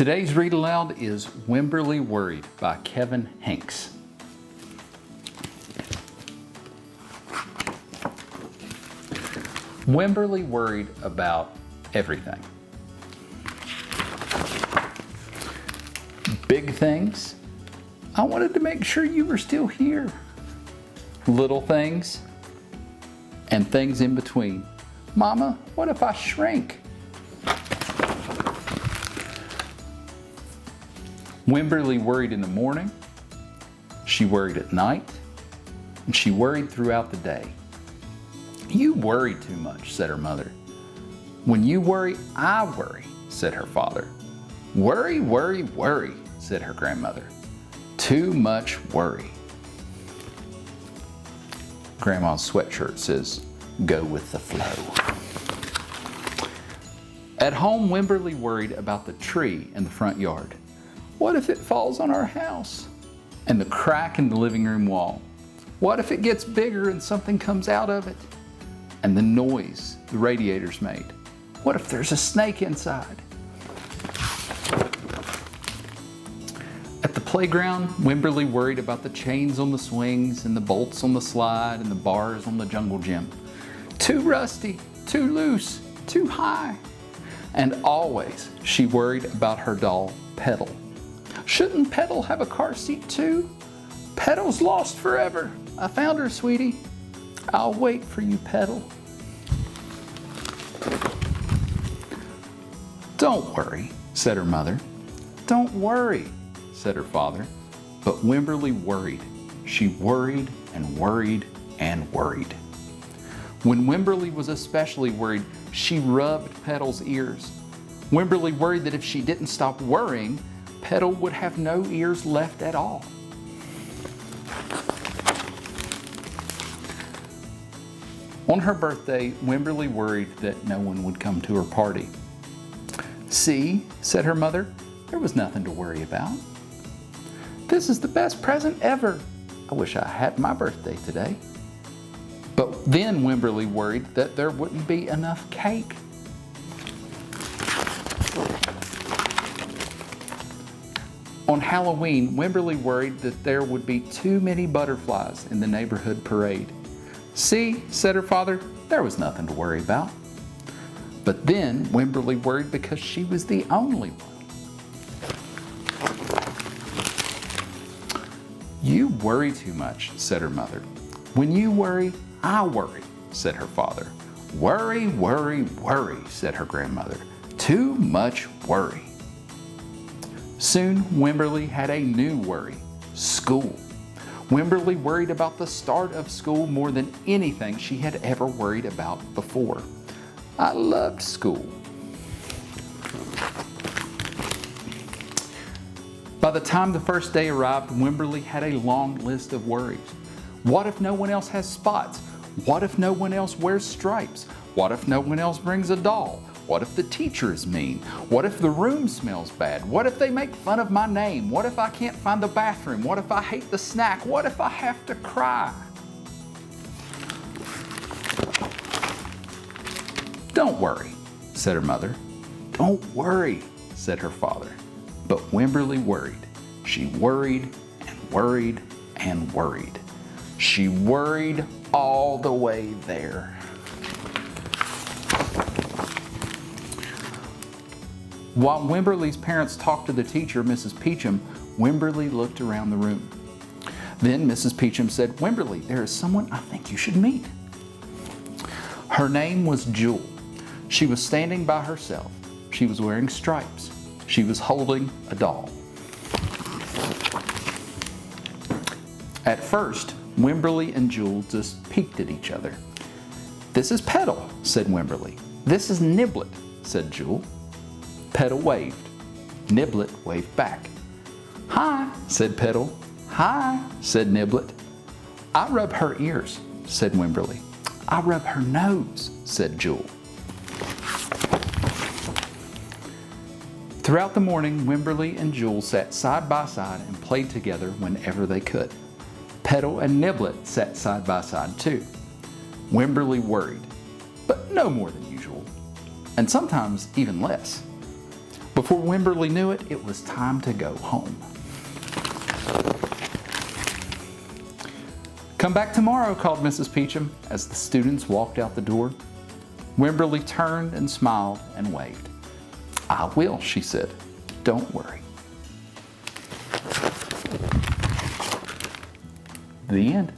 Today's read aloud is Wemberly Worried by Kevin Hanks. Wemberly worried about everything. Big things, I wanted to make sure you were still here. Little things, and things in between. Mama, what if I shrink? Wemberly worried in the morning, she worried at night, and she worried throughout the day. You worry too much, said her mother. When you worry, I worry, said her father. Worry, worry, worry, said her grandmother. Too much worry. Grandma's sweatshirt says, go with the flow. At home, Wemberly worried about the tree in the front yard. What if it falls on our house? And the crack in the living room wall. What if it gets bigger and something comes out of it? And the noise the radiators made. What if there's a snake inside? At the playground, Wemberly worried about the chains on the swings and the bolts on the slide and the bars on the jungle gym. Too rusty, too loose, too high. And always she worried about her doll, Petal. Shouldn't Petal have a car seat too? Petal's lost forever. I found her, sweetie. I'll wait for you, Petal. Don't worry, said her mother. Don't worry, said her father. But Wemberly worried. She worried and worried and worried. When Wemberly was especially worried, she rubbed Petal's ears. Wemberly worried that if she didn't stop worrying, Petal would have no ears left at all. On her birthday, Wemberly worried that no one would come to her party. See, said her mother, there was nothing to worry about. This is the best present ever. I wish I had my birthday today. But then Wemberly worried that there wouldn't be enough cake. On Halloween, Wemberly worried that there would be too many butterflies in the neighborhood parade. See, said her father, there was nothing to worry about. But then Wemberly worried because she was the only one. You worry too much, said her mother. When you worry, I worry, said her father. Worry, worry, worry, said her grandmother. Too much worry. Soon, Wemberly had a new worry, school. Wemberly worried about the start of school more than anything she had ever worried about before. I loved school. By the time the first day arrived, Wemberly had a long list of worries. What if no one else has spots? What if no one else wears stripes? What if no one else brings a doll? What if the teacher is mean? What if the room smells bad? What if they make fun of my name? What if I can't find the bathroom? What if I hate the snack? What if I have to cry? Don't worry, said her mother. Don't worry, said her father. But Wemberly worried. She worried and worried and worried. She worried all the way there. While Wemberly's parents talked to the teacher, Mrs. Peachum, Wemberly looked around the room. Then Mrs. Peachum said, Wemberly, there is someone I think you should meet. Her name was Jewel. She was standing by herself. She was wearing stripes. She was holding a doll. At first, Wemberly and Jewel just peeked at each other. This is Petal, said Wemberly. This is Niblet, said Jewel. Petal waved. Niblet waved back. Hi, said Petal. Hi, said Niblet. I rub her ears, said Wemberly. I rub her nose, said Jewel. Throughout the morning, Wemberly and Jewel sat side by side and played together whenever they could. Petal and Niblet sat side by side too. Wemberly worried, but no more than usual, and sometimes even less. Before Wemberly knew it, it was time to go home. "Come back tomorrow," called Mrs. Peachum as the students walked out the door. Wemberly turned and smiled and waved. "I will," she said. "Don't worry." The end.